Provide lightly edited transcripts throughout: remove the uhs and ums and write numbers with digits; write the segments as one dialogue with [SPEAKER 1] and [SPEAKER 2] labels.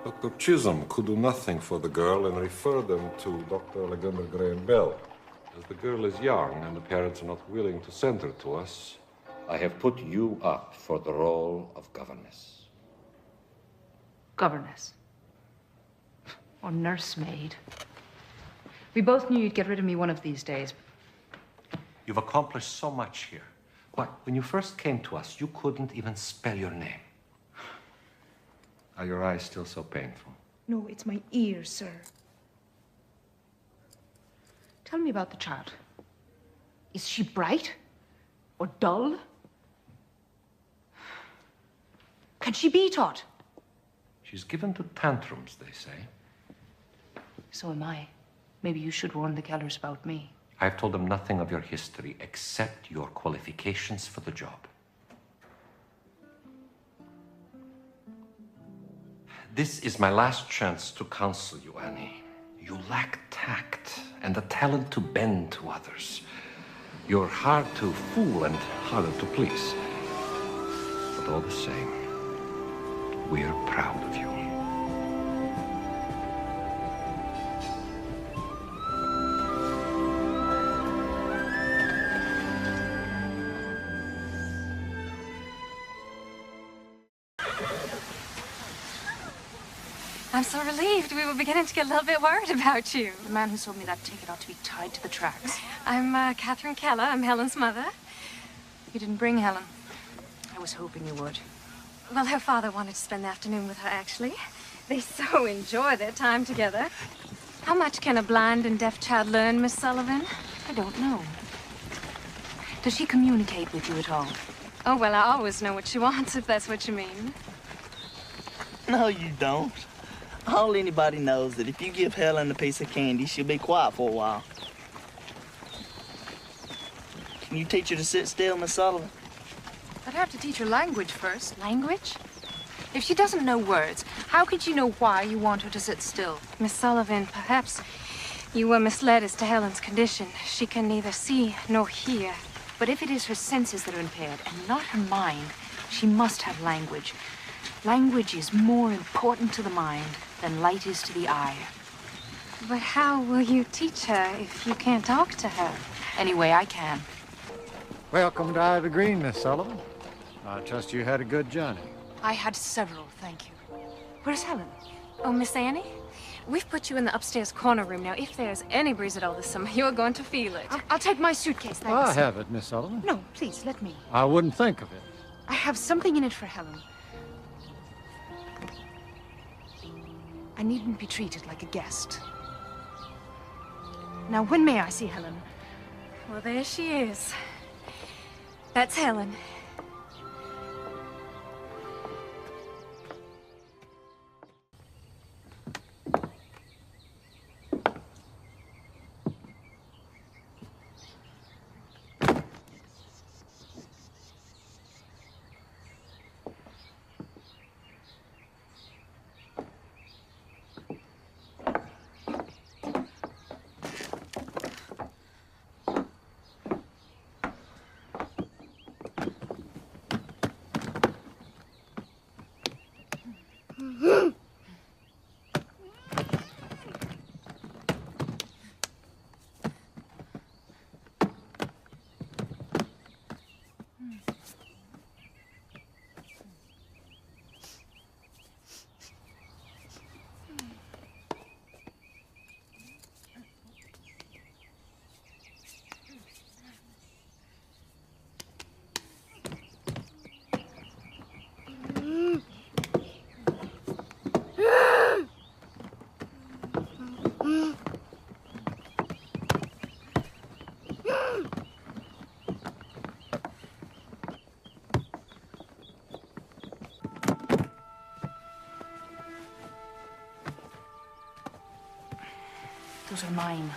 [SPEAKER 1] Dr. Chisholm could do nothing for the girl and referred them to Dr. Alexander Graham Bell. As the girl is young and the parents are not willing to send her to us,
[SPEAKER 2] I have put you up for the role of governess.
[SPEAKER 3] Governess. Or nursemaid. We both knew you'd get rid of me one of these days.
[SPEAKER 1] you've accomplished so much here. Why, when you first came to us, you couldn't even spell your name. Are your eyes still so painful?
[SPEAKER 3] No, it's my ears, sir. Tell me about the child. Is she bright? Or dull? Can she be taught?
[SPEAKER 1] She's given to tantrums, they say.
[SPEAKER 3] So am I. Maybe you should warn the Kellers about me.
[SPEAKER 1] I've told them nothing of your history except your qualifications for the job. This is my last chance to counsel you, Annie. You lack tact and the talent to bend to others. You're hard to fool and harder to please. But all the same, we're proud of you.
[SPEAKER 4] I'm so relieved. We were beginning to get a little bit worried about you.
[SPEAKER 3] The man who sold me that ticket ought to be tied to the tracks.
[SPEAKER 4] I'm Catherine Keller. I'm Helen's mother.
[SPEAKER 3] You didn't bring Helen. I was hoping you would.
[SPEAKER 4] Well, her father wanted to spend the afternoon with her, actually. They so enjoy their time together. How much can a blind and deaf child learn, Miss Sullivan?
[SPEAKER 3] I don't know. Does she communicate with you at all?
[SPEAKER 4] Oh, well, I always know what she wants, if that's what you mean.
[SPEAKER 5] No, you don't. All anybody knows that if you give Helen a piece of candy, she'll be quiet for a while. Can you teach her to sit still, Miss Sullivan?
[SPEAKER 3] I'd have to teach her language first. Language? If she doesn't know words, how could you know why you want her to sit still?
[SPEAKER 4] Miss Sullivan, perhaps you were misled as to Helen's condition. She can neither see nor hear.
[SPEAKER 3] But if it is her senses that are impaired and not her mind, she must have language. Language is more important to the mind than light is to the eye.
[SPEAKER 4] But how will you teach her if you can't talk to her?
[SPEAKER 3] Anyway, I can.
[SPEAKER 6] Welcome to Ivy Green, Miss Sullivan. I trust you had a good journey.
[SPEAKER 3] I had several, thank you. Where's Helen?
[SPEAKER 4] Oh, Miss Annie? We've put you in the upstairs corner room. Now, if there's any breeze at all this summer, you're going to feel it.
[SPEAKER 3] I'll take my suitcase, thanks.
[SPEAKER 6] I have it, Miss Sullivan.
[SPEAKER 3] No, please, let me.
[SPEAKER 6] I wouldn't think of it.
[SPEAKER 3] I have something in it for Helen. I needn't be treated like a guest. Now, when may I see Helen?
[SPEAKER 4] Well, there she is. That's Helen.
[SPEAKER 3] are mine.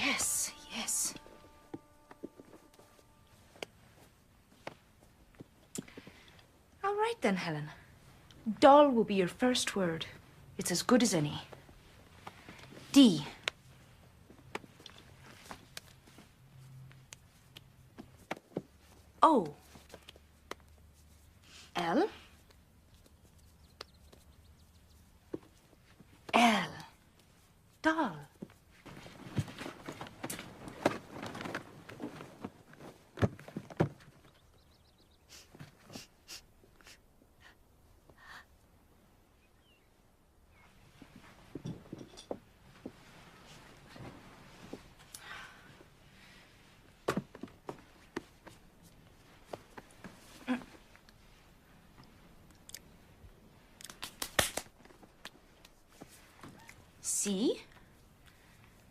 [SPEAKER 3] Yes, yes. All right then, Helen. Doll will be your first word. It's as good as any. D. O. L. L. Doll. C.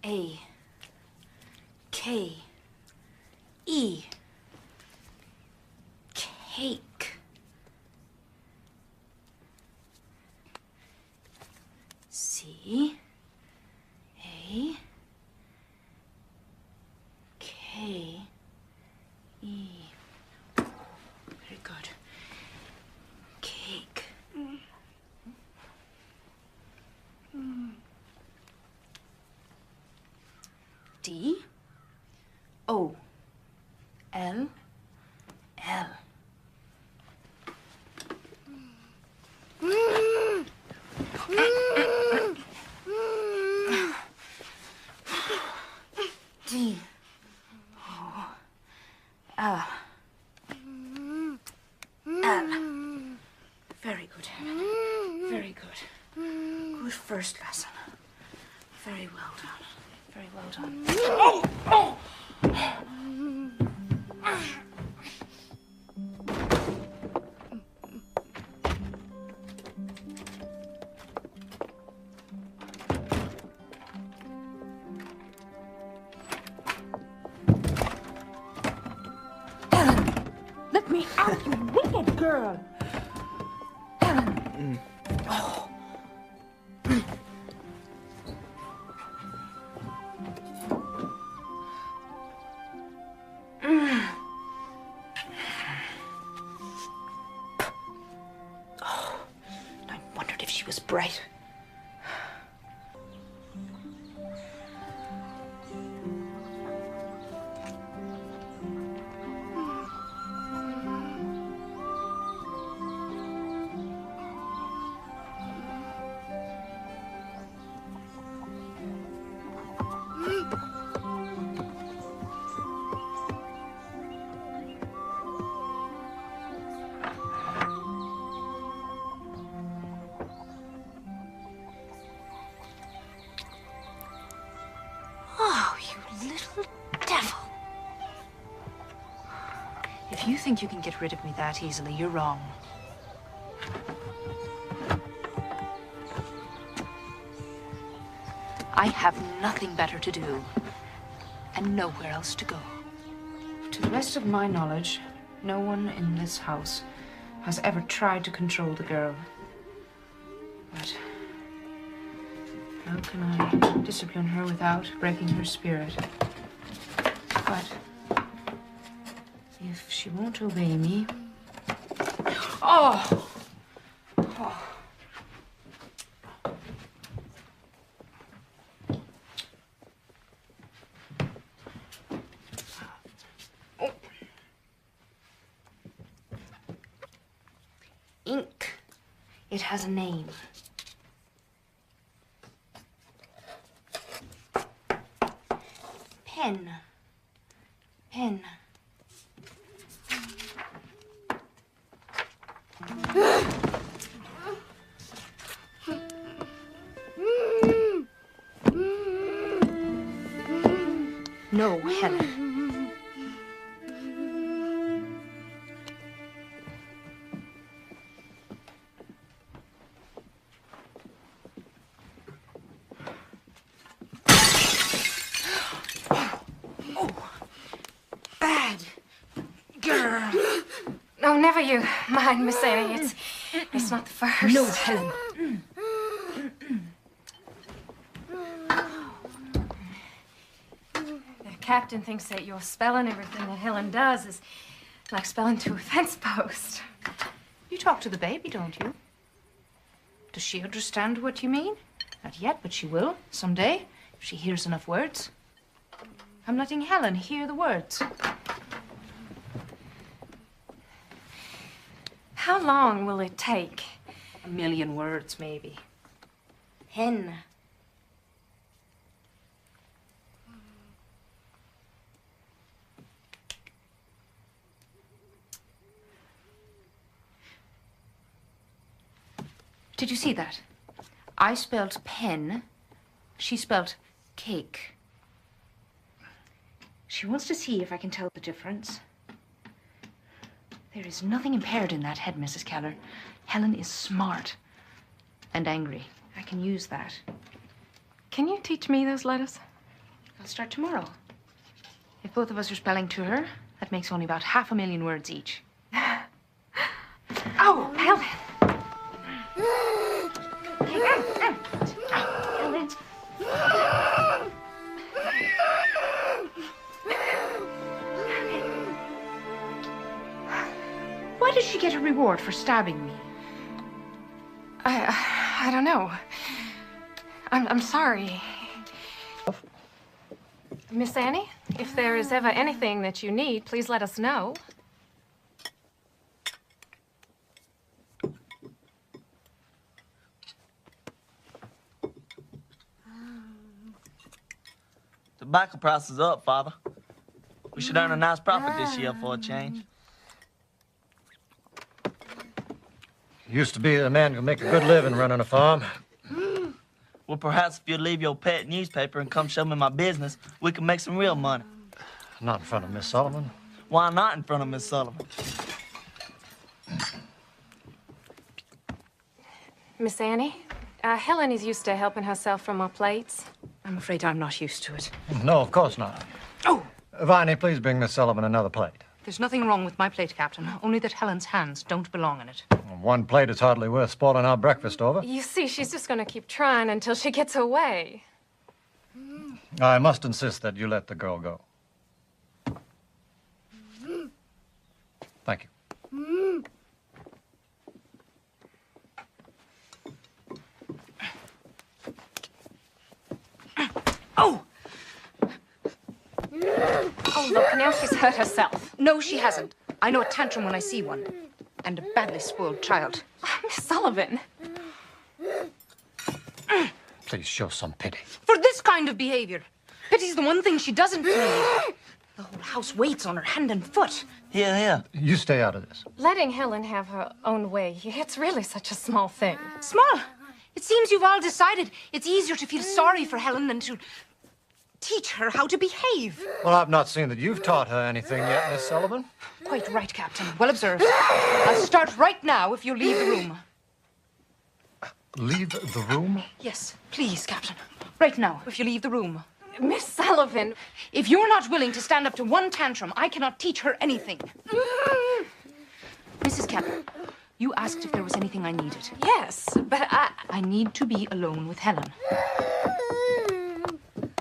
[SPEAKER 3] A. K. E. Cake. C. A. K. E. Very good. Cake. D. O. L. L. D. O. L. L. Very good, Helen. Very good. Good first lesson. Very well done. Very well done. Oh! Oh! Helen, let me out, you wicked girl. Helen. Oh. I wondered if she was bright. Oh, you little devil. If you think you can get rid of me that easily, you're wrong. I have nothing better to do, and nowhere else to go. To the best of my knowledge, no one in this house has ever tried to control the girl. But how can I discipline her without breaking her spirit? But if she won't obey me... Oh! Oh. Ink. It has a name. Pen. Pen. No, Helen.
[SPEAKER 4] Oh, never you mind, Miss Annie. It's not the first.
[SPEAKER 3] No, Helen.
[SPEAKER 4] The captain thinks that your spelling everything that Helen does is like spelling to a fence post.
[SPEAKER 3] You talk to the baby, don't you? Does she understand what you mean? Not yet, but she will someday if she hears enough words. I'm letting Helen hear the words.
[SPEAKER 4] How long will it take?
[SPEAKER 3] 1,000,000 words, maybe.
[SPEAKER 4] Hen.
[SPEAKER 3] Did you see that? I spelled pen. She spelled cake. She wants to see if I can tell the difference. There is nothing impaired in that head, Mrs. Keller. Helen is smart and angry. I can use that.
[SPEAKER 4] Can you teach me those letters?
[SPEAKER 3] I'll start tomorrow. If both of us are spelling to her, that makes only about 500,000 words each.
[SPEAKER 4] Oh, Helen!
[SPEAKER 3] Why did she get a reward for stabbing me?
[SPEAKER 4] I don't know. I'm sorry. Miss Annie, if there is ever anything that you need, please let us know.
[SPEAKER 5] Tobacco price is up, Father. We should earn a nice profit this year for a change.
[SPEAKER 6] Used to be a man could make a good living running a farm.
[SPEAKER 5] Well, perhaps if you'd leave your pet newspaper and come show me my business, we can make some real money.
[SPEAKER 6] Not in front of Miss Sullivan.
[SPEAKER 5] Why not in front of Miss Sullivan?
[SPEAKER 4] Miss Annie, Helen is used to helping herself from our plates.
[SPEAKER 3] I'm afraid I'm not used to it.
[SPEAKER 6] No, of course not.
[SPEAKER 3] Oh!
[SPEAKER 6] Viney, please bring Miss Sullivan another plate.
[SPEAKER 3] There's nothing wrong with my plate, Captain. Only that Helen's hands don't belong in it.
[SPEAKER 6] One plate is hardly worth spoiling our breakfast over.
[SPEAKER 4] You see, she's just going to keep trying until she gets away.
[SPEAKER 6] I must insist that you let the girl go. Thank you.
[SPEAKER 3] Oh!
[SPEAKER 4] Oh, look, now she's hurt herself.
[SPEAKER 3] No, she hasn't. I know a tantrum when I see one. And a badly spoiled child.
[SPEAKER 4] Oh, Miss Sullivan.
[SPEAKER 6] Please show some pity.
[SPEAKER 3] For this kind of behavior. Pity's the one thing she doesn't need. The whole house waits on her hand and foot.
[SPEAKER 5] Here, here.
[SPEAKER 6] You stay out of this.
[SPEAKER 4] Letting Helen have her own way, it's really such a small thing.
[SPEAKER 3] Small. It seems you've all decided it's easier to feel sorry for Helen than to teach her how to behave.
[SPEAKER 6] Well, I've not seen that you've taught her anything yet, Miss Sullivan.
[SPEAKER 3] Quite right, Captain. Well observed. I'll start right now if you leave the room.
[SPEAKER 6] Leave the room?
[SPEAKER 3] Yes, please, Captain. Right now, if you leave the room.
[SPEAKER 4] Miss Sullivan.
[SPEAKER 3] If you're not willing to stand up to one tantrum, I cannot teach her anything. Mrs. Keller, you asked if there was anything I needed.
[SPEAKER 4] Yes, but
[SPEAKER 3] I need to be alone with Helen.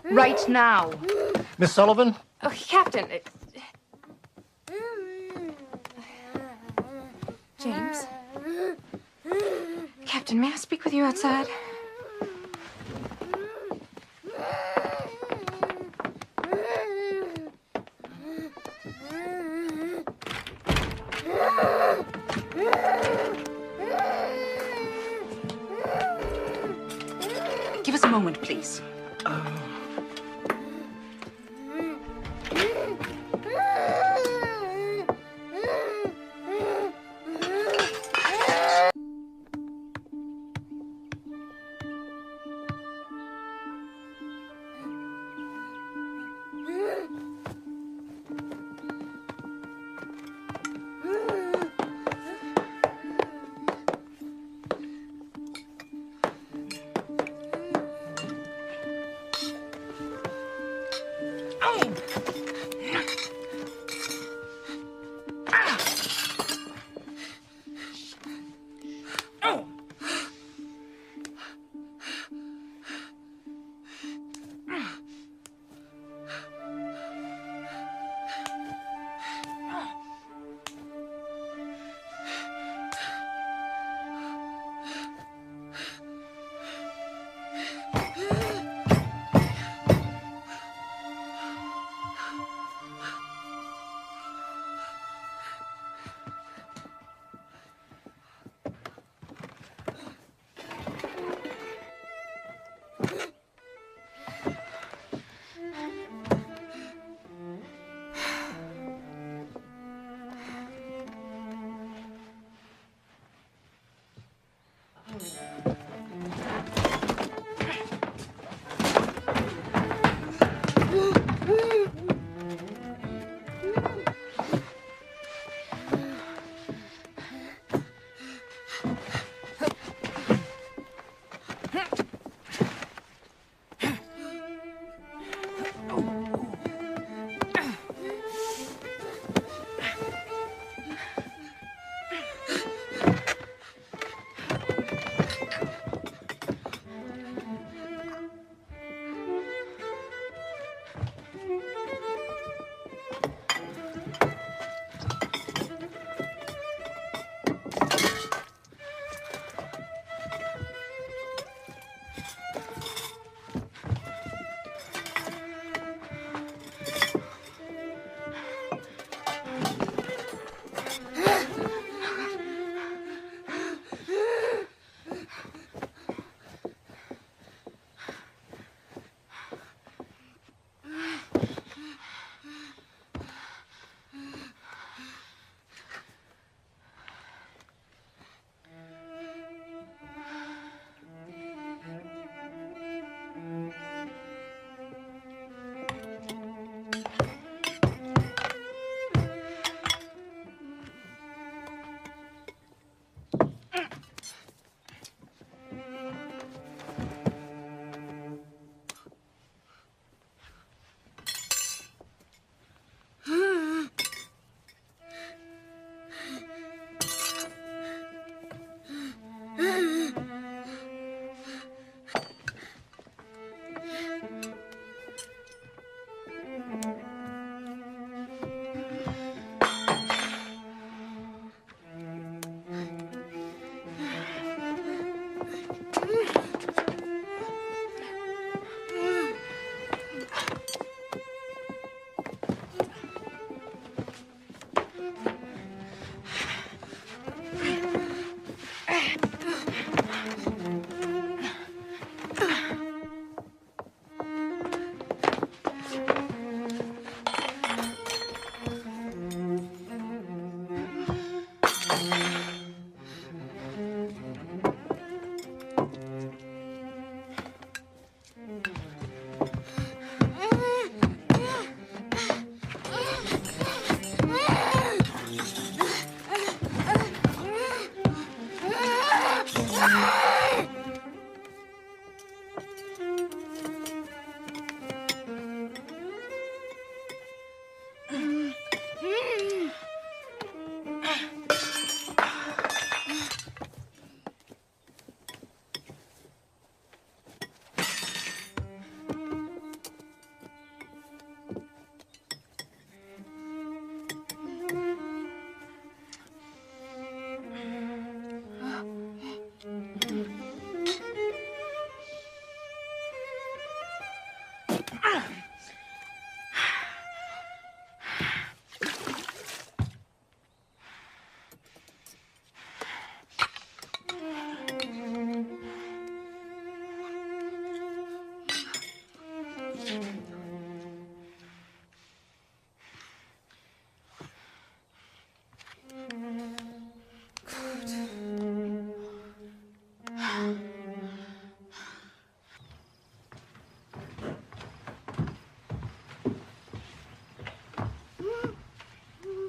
[SPEAKER 3] Right now.
[SPEAKER 6] Miss Sullivan?
[SPEAKER 4] Oh, Captain. James. Captain, may I speak with you outside?
[SPEAKER 3] Give us a moment, please.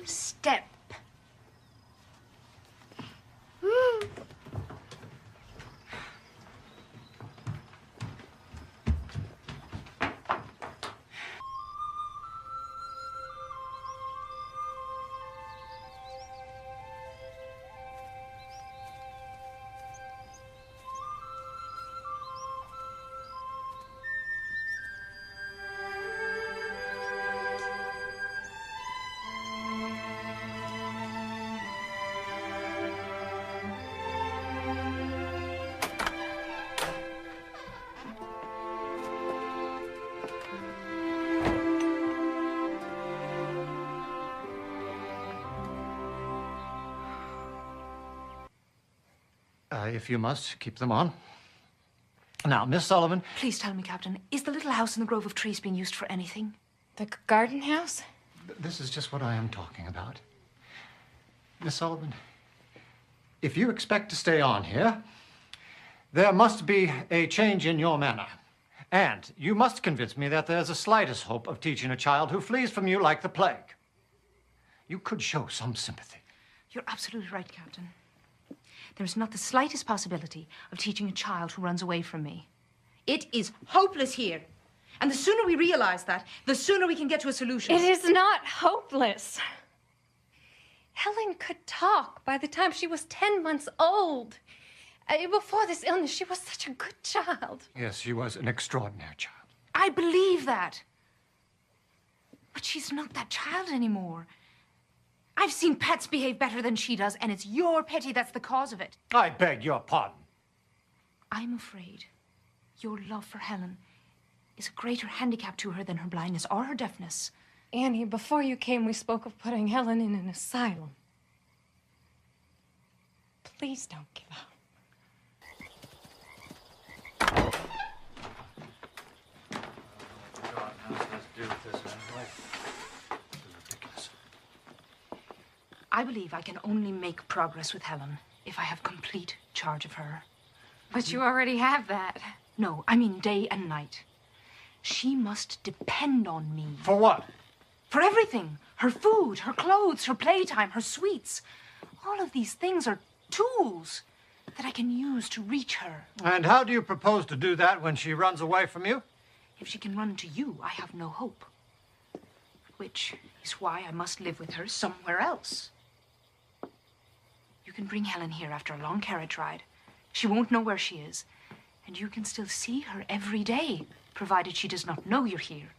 [SPEAKER 3] Step.
[SPEAKER 6] If you must, keep them on. Now, Miss Sullivan.
[SPEAKER 3] Please tell me, Captain, is the little house in the grove of trees being used for anything?
[SPEAKER 4] The garden house?
[SPEAKER 6] This is just what I am talking about. Miss Sullivan, if you expect to stay on here, there must be a change in your manner. And you must convince me that there's the slightest hope of teaching a child who flees from you like the plague. You could show some sympathy.
[SPEAKER 3] You're absolutely right, Captain. There is not the slightest possibility of teaching a child who runs away from me. It is hopeless here. And the sooner we realize that, the sooner we can get to a solution.
[SPEAKER 4] It is not hopeless. Helen could talk by the time she was 10 months old. Before this illness, she was such a good child.
[SPEAKER 6] Yes, she was an extraordinary child.
[SPEAKER 3] I believe that. But she's not that child anymore. I've seen pets behave better than she does, and it's your pity that's the cause of it.
[SPEAKER 6] I beg your pardon.
[SPEAKER 3] I'm afraid your love for Helen is a greater handicap to her than her blindness or her deafness.
[SPEAKER 4] Annie, before you came, we spoke of putting Helen in an asylum. Please don't give up.
[SPEAKER 3] I believe I can only make progress with Helen if I have complete charge of her.
[SPEAKER 4] But you already have that.
[SPEAKER 3] No, I mean day and night. She must depend on me.
[SPEAKER 6] For what?
[SPEAKER 3] For everything. Her food, her clothes, her playtime, her sweets. All of these things are tools that I can use to reach her.
[SPEAKER 6] And how do you propose to do that when she runs away from you?
[SPEAKER 3] If she can run to you, I have no hope. Which is why I must live with her somewhere else. You can bring Helen here after a long carriage ride. She won't know where she is. And you can still see her every day, provided she does not know you're here.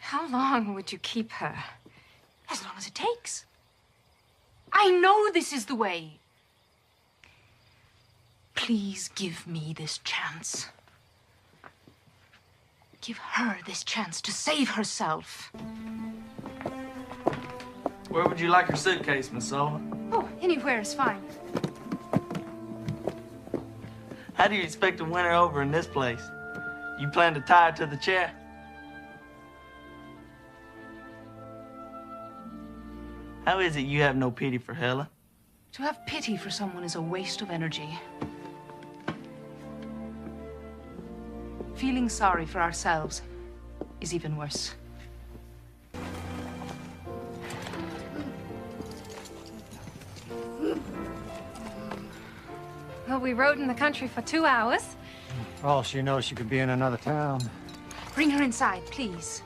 [SPEAKER 4] How long would you keep her?
[SPEAKER 3] As long as it takes. I know this is the way. Please give me this chance. Give her this chance to save herself.
[SPEAKER 5] Where would you like your suitcase, Miss Sullivan?
[SPEAKER 3] Oh, anywhere is fine.
[SPEAKER 5] How do you expect to win her over in this place? You plan to tie her to the chair? How is it you have no pity for Helen?
[SPEAKER 3] To have pity for someone is a waste of energy. Feeling sorry for ourselves is even worse.
[SPEAKER 4] Well, we rode in the country for 2 hours.
[SPEAKER 6] For all she knows, she could be in another town.
[SPEAKER 3] Bring her inside, please.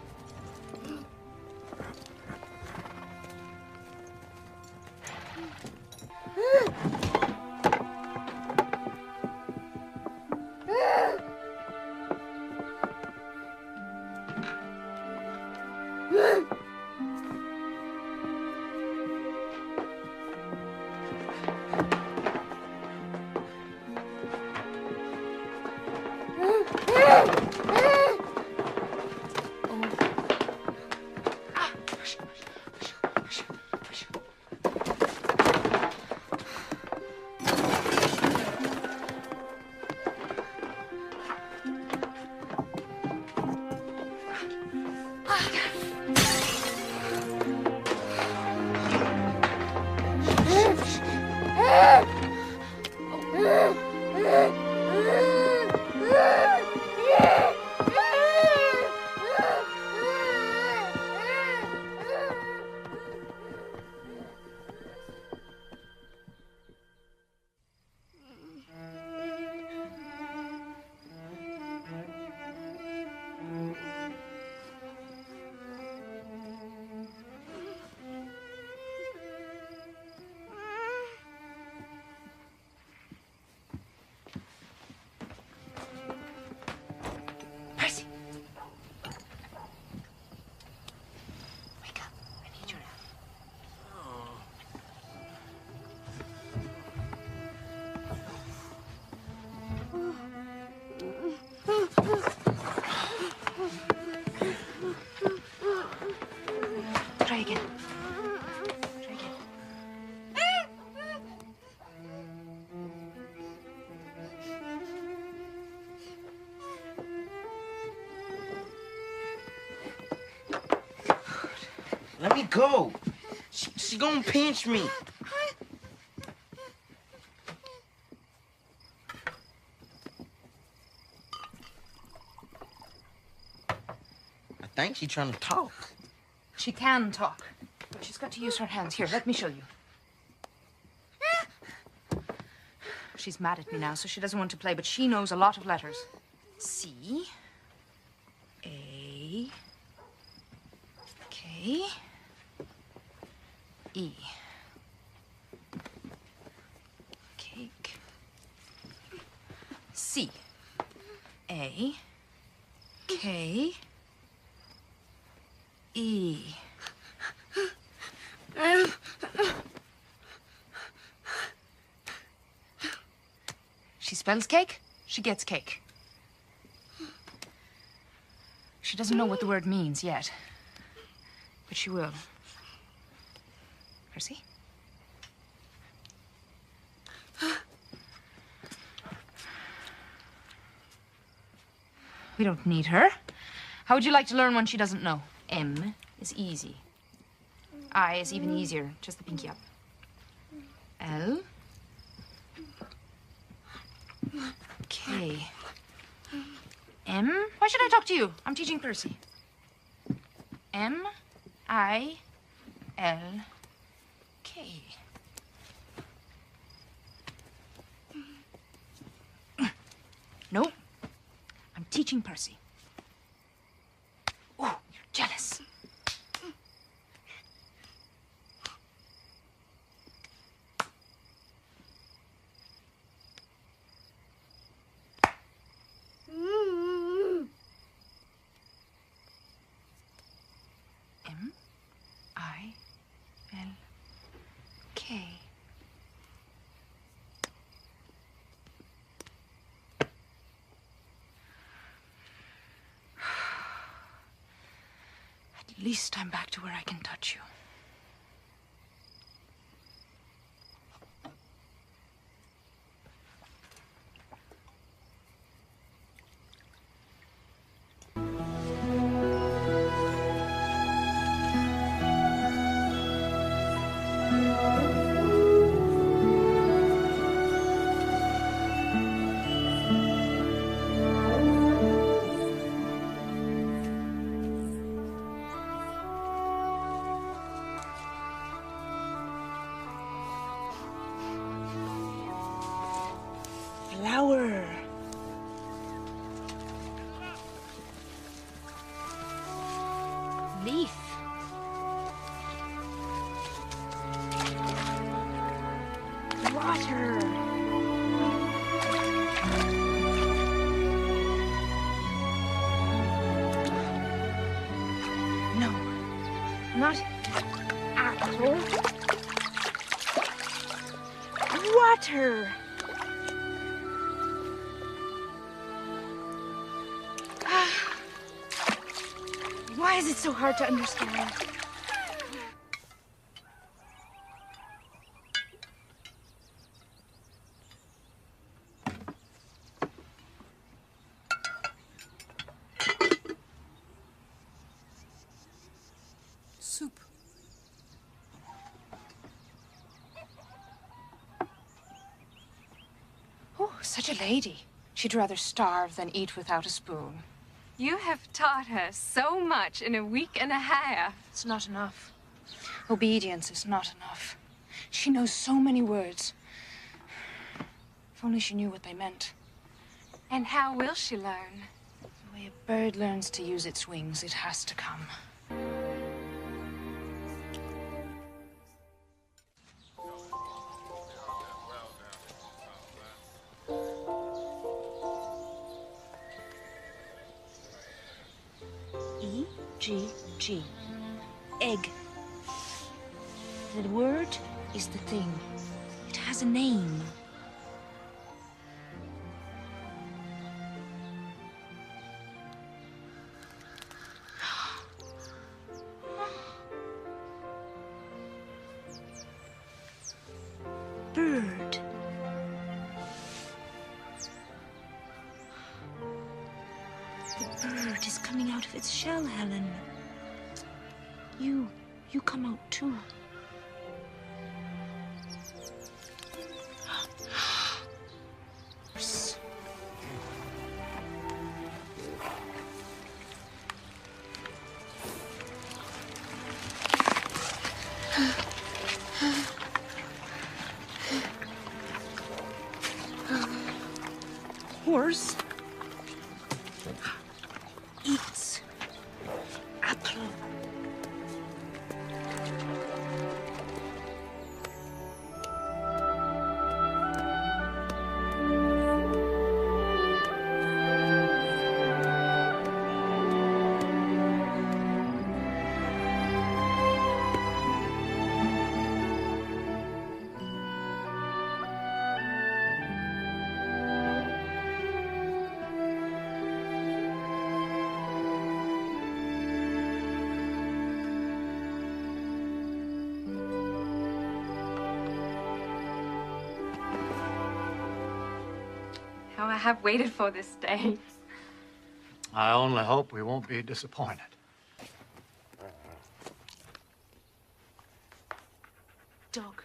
[SPEAKER 3] Try again. Try again.
[SPEAKER 5] Let me go. She gonna pinch me. think she's trying to talk.
[SPEAKER 3] She can talk, but she's got to use her hands. Here, let me show you. She's mad at me now, so she doesn't want to play, but she knows a lot of letters. C, A, K, E. Cake. C, A, K, E. She spells cake, she gets cake. She doesn't know what the word means yet, but she will. Percy? We don't need her. How would you like to learn one she doesn't know? M is easy. I is even easier. Just the pinky up. L. K. M. Why should I talk to you? I'm teaching Percy. M. I. L. K. No. I'm teaching Percy. Oh, you're jealous. M. I. L. K. At least I'm back to where I can touch you. Flower. Leaf. Water. No, not apple. Water. Why is it so hard to understand? Soup. Oh, such a lady. She'd rather starve than eat without a spoon.
[SPEAKER 4] You have taught her so much in a week and a half.
[SPEAKER 3] It's not enough. Obedience is not enough. She knows so many words. If only she knew what they meant.
[SPEAKER 4] And how will she learn?
[SPEAKER 3] The way a bird learns to use its wings, it has to come. E-G-G. Egg. The word is the thing. It has a name. Bird. The bird is coming out of its shell, Helen. You come out too. yours. Eat apple.
[SPEAKER 4] How I have waited for this day.
[SPEAKER 6] I only hope we won't be disappointed.
[SPEAKER 3] Doug.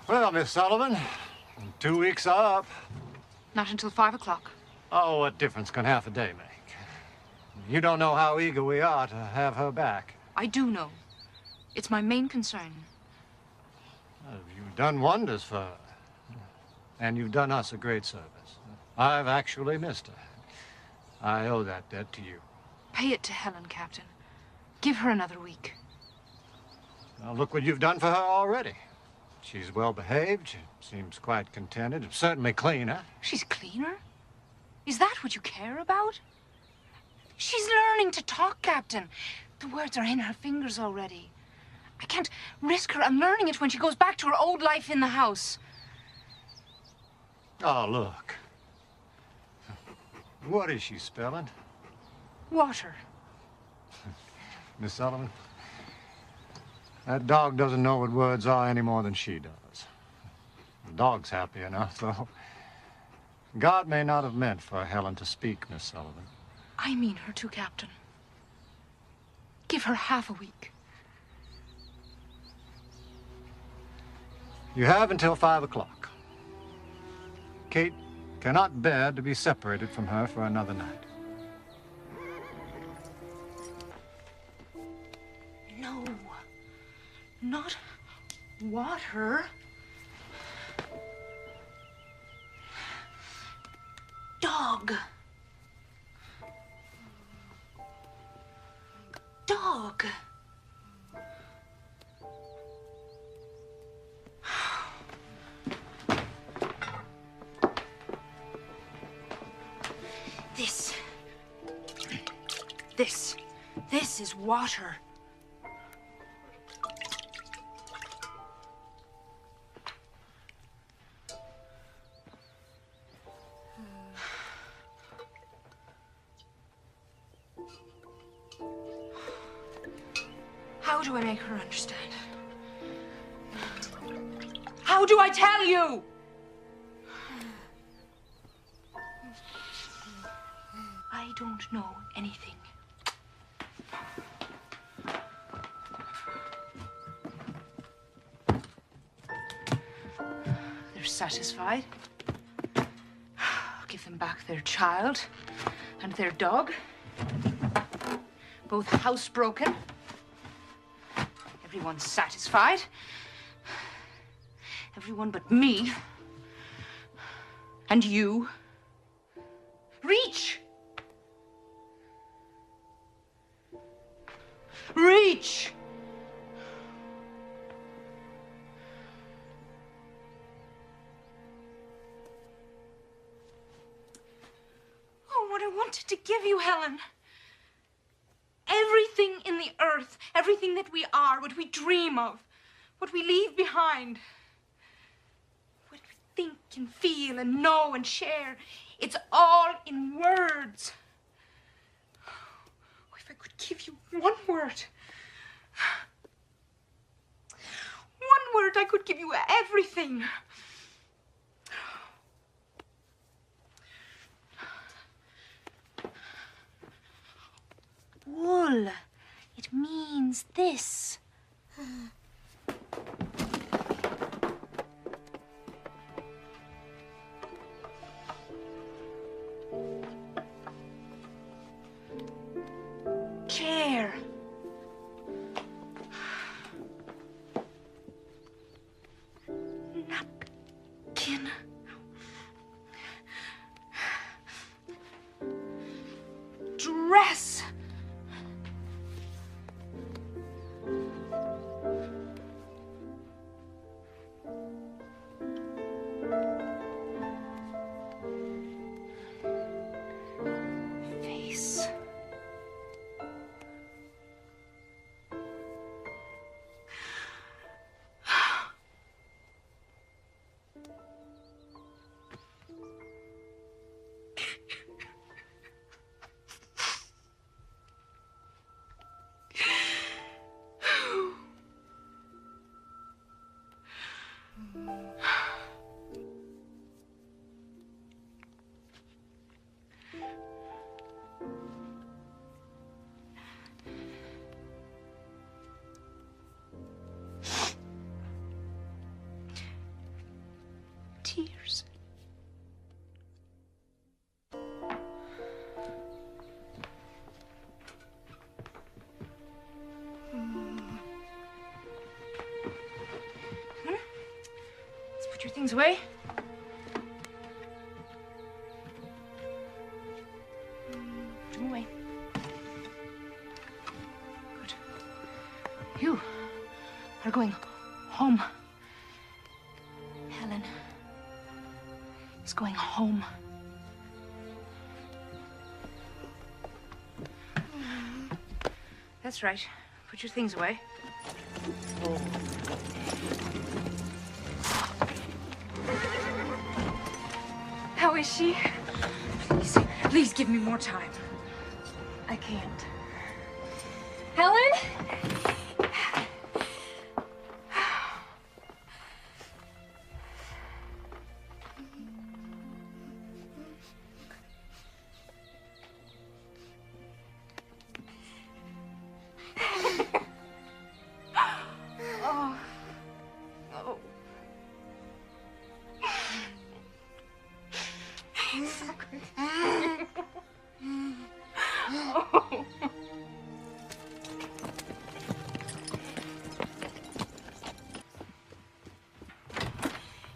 [SPEAKER 6] Well, Miss Sullivan, 2 weeks are up.
[SPEAKER 3] Not until 5 o'clock.
[SPEAKER 6] Oh, what difference can half a day make? You don't know how eager we are to have her back.
[SPEAKER 3] I do know. It's my main concern.
[SPEAKER 6] You've done wonders for her. And you've done us a great service. I've actually missed her. I owe that debt to you.
[SPEAKER 3] Pay it to Helen, Captain. Give her another week.
[SPEAKER 6] Now, look what you've done for her already. She's well behaved. She seems quite contented. Certainly cleaner.
[SPEAKER 3] She's cleaner? Is that what you care about? She's learning to talk, Captain. The words are in her fingers already. I can't risk her unlearning it when she goes back to her old life in the house.
[SPEAKER 6] Oh, look. What is she spelling?
[SPEAKER 3] Water.
[SPEAKER 6] Miss Sullivan, that dog doesn't know what words are any more than she does. The dog's happy enough, though. God may not have meant for Helen to speak, Miss Sullivan.
[SPEAKER 3] I mean her too, Captain. Give her half a week.
[SPEAKER 6] You have until 5 o'clock. Kate cannot bear to be separated from her for another night.
[SPEAKER 3] No, not water. Dog. Dog. This is water. How do I make her understand? How do I tell you? I don't know anything. They're satisfied. I'll give them back their child and their dog. Both housebroken. Everyone's satisfied. Everyone but me. And you. Reach! Reach! Oh, what I wanted to give you, Helen. Everything in the earth, everything that we are, what we dream of, what we leave behind, what we think and feel and know and share, it's all in words. Oh, if I could give you one word, I could give you everything. Wool. It means this. Chair. dress. Face. Tears. Let's put your things away. Put them away. Good. You are going home. Helen is going home. That's right. Put your things away. How is she? Please give me more time. I can't.
[SPEAKER 4] Helen?
[SPEAKER 3] Oh. Oh.
[SPEAKER 4] So good.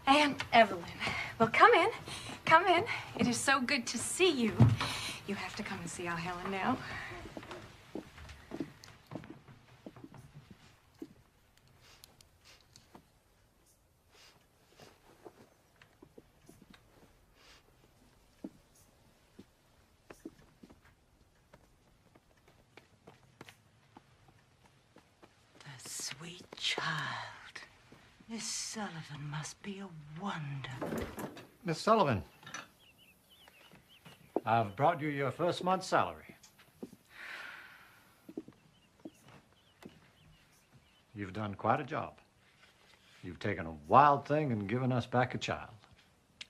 [SPEAKER 4] Aunt Evelyn. Well, come in. Come in. It is so good to see you. You have to come and see our Helen now.
[SPEAKER 7] The sweet child. Miss Sullivan must be a wonder.
[SPEAKER 6] Miss Sullivan, I've brought you your first month's salary. You've done quite a job. You've taken a wild thing and given us back a child.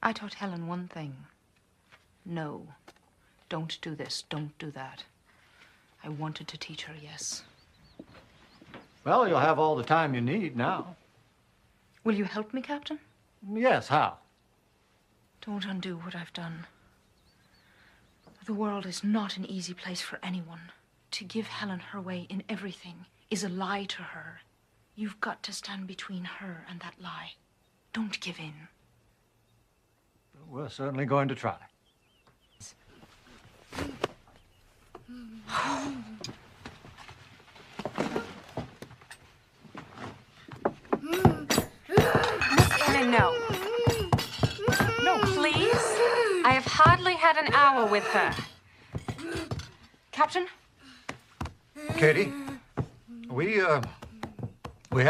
[SPEAKER 3] I taught Helen one thing. No. Don't do this. Don't do that. I wanted to teach her, yes.
[SPEAKER 6] Well, you'll have all the time you need now.
[SPEAKER 3] Will you help me, Captain?
[SPEAKER 6] Yes, how?
[SPEAKER 3] Don't undo what I've done. The world is not an easy place for anyone. To give Helen her way in everything is a lie to her. You've got to stand between her and that lie. Don't give in.
[SPEAKER 6] We're certainly going to try.
[SPEAKER 4] Helen, no. No, please. I have hardly had an hour with her.
[SPEAKER 3] Captain?
[SPEAKER 6] Katie, we had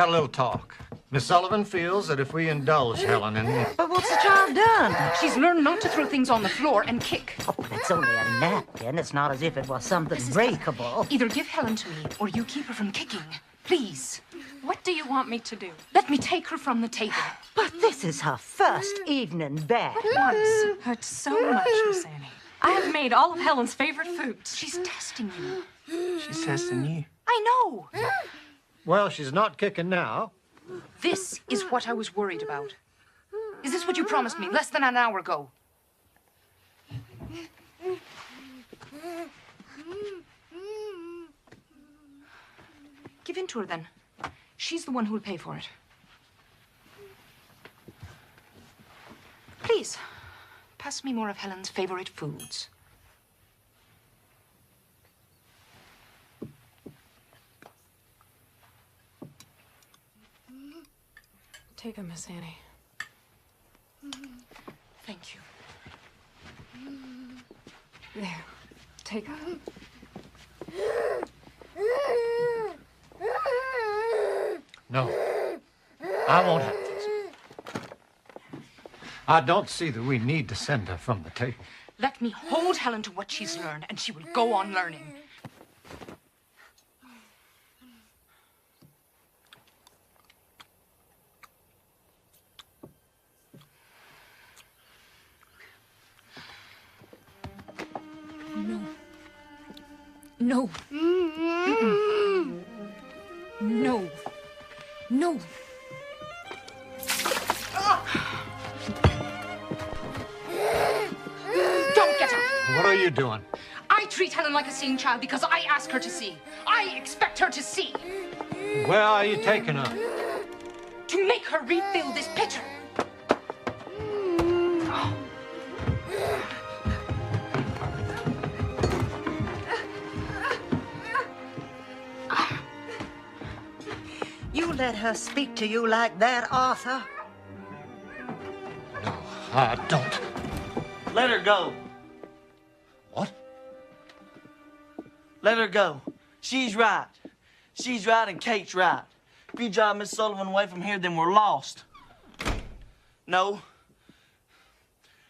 [SPEAKER 6] a little talk. Miss Sullivan feels that if we indulge Helen in...
[SPEAKER 7] But what's the child done?
[SPEAKER 3] She's learned not to throw things on the floor and kick.
[SPEAKER 7] Oh, but it's only a napkin. It's not as if it was something breakable.
[SPEAKER 3] Either give Helen to me or you keep her from kicking. Please.
[SPEAKER 4] What do you want me to do?
[SPEAKER 3] Let me take her from the table.
[SPEAKER 7] But this is her first evening back.
[SPEAKER 4] Once hurt so much, Miss Annie. I have made all of Helen's favorite foods.
[SPEAKER 3] She's testing you.
[SPEAKER 5] She's testing you.
[SPEAKER 3] I know.
[SPEAKER 6] Well, she's not kicking now.
[SPEAKER 3] This is what I was worried about. Is this what you promised me less than an hour ago? Give in to her, then. She's the one who will pay for it. Please, pass me more of Helen's favorite foods. Take her, Miss Annie.
[SPEAKER 8] Thank you.
[SPEAKER 3] There. Take her.
[SPEAKER 6] No. I won't have this. I don't see that we need to send her from the table.
[SPEAKER 8] Let me hold Helen to what she's learned, and she will go on learning.
[SPEAKER 3] No. Mm-mm. No. No.
[SPEAKER 8] Don't get her.
[SPEAKER 6] What are you doing?
[SPEAKER 8] I treat Helen like a seeing child because I ask her to see. I expect her to see.
[SPEAKER 6] Where are you taking her?
[SPEAKER 8] To make her refill this pitcher.
[SPEAKER 7] You let her speak to you like that, Arthur?
[SPEAKER 6] No, I don't.
[SPEAKER 5] Let her go.
[SPEAKER 6] What?
[SPEAKER 5] Let her go. She's right. She's right and Kate's right. If you drive Miss Sullivan away from here, then we're lost. No.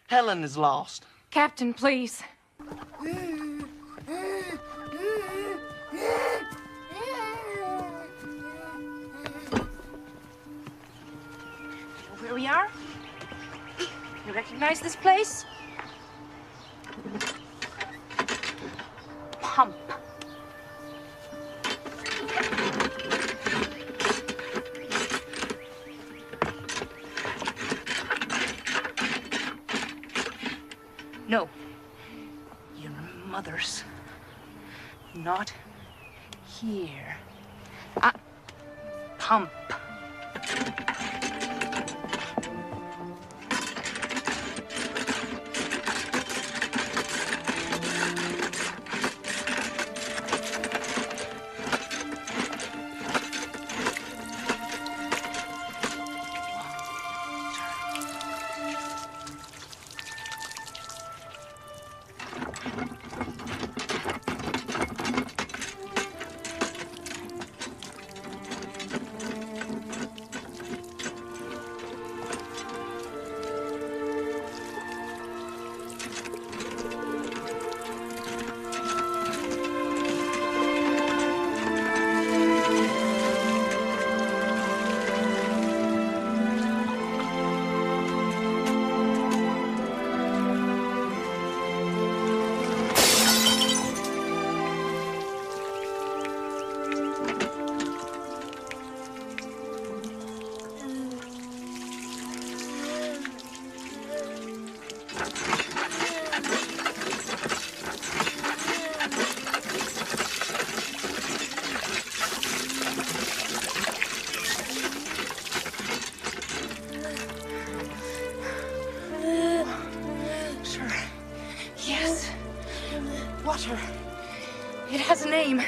[SPEAKER 5] Helen is lost.
[SPEAKER 4] Captain, please. Where we are? You recognize this place? Pump. No. Your mother's not here. Pump. Water. It has a name. Water.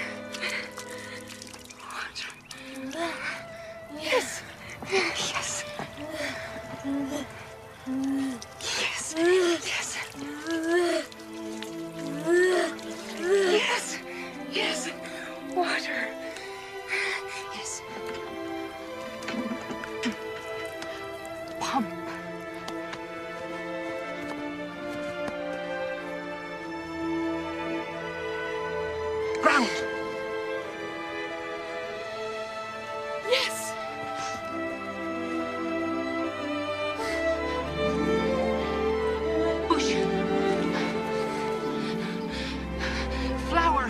[SPEAKER 4] Yes. Yes. Yes. Yes. Yes. Yes. Water. Yes. Pump. Ground. Yes. Bush. Flower.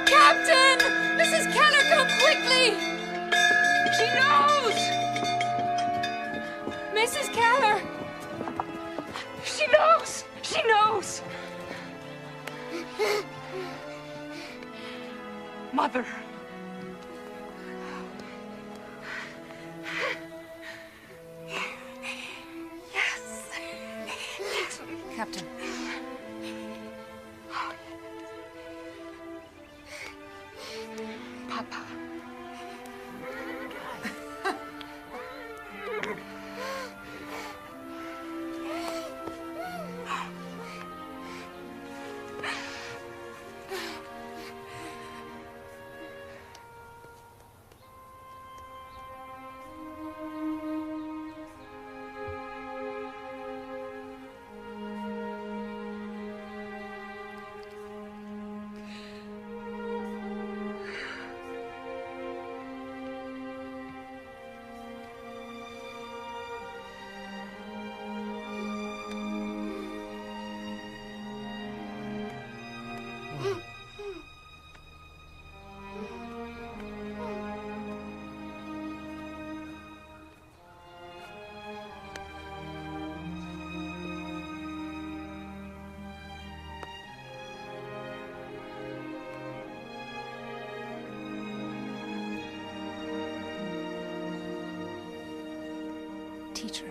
[SPEAKER 4] Captain! Mrs. Keller, come quickly! She knows! Mrs. Keller! She knows! She knows! Mother. Yes. Yes. Captain.
[SPEAKER 3] Papa. Teacher.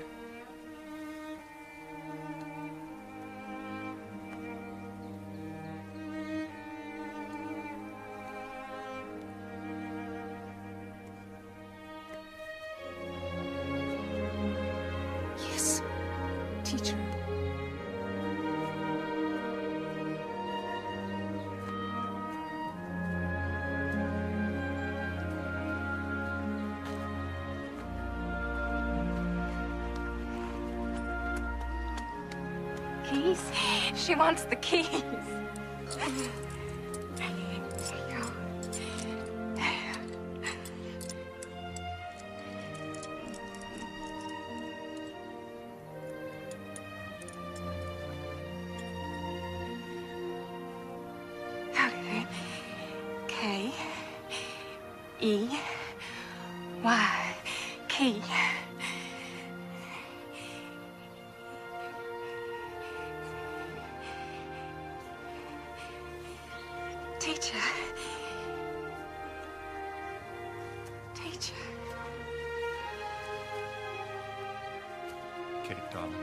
[SPEAKER 3] Yes, teacher.
[SPEAKER 4] Keys? She wants the keys.
[SPEAKER 3] K-E-Y. Key. Teacher. Teacher.
[SPEAKER 6] Kate, darling.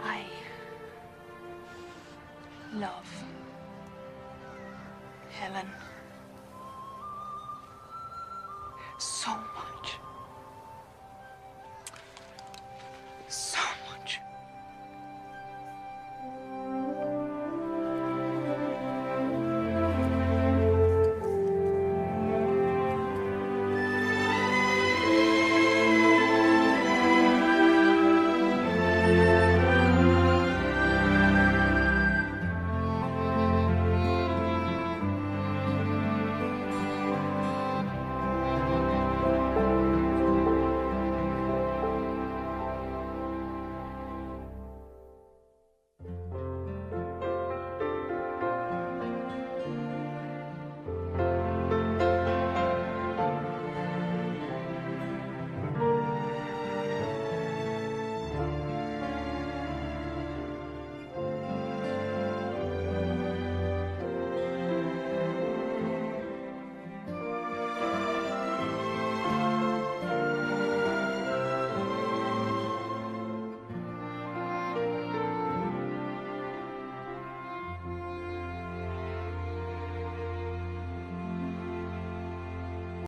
[SPEAKER 3] I love Helen so much.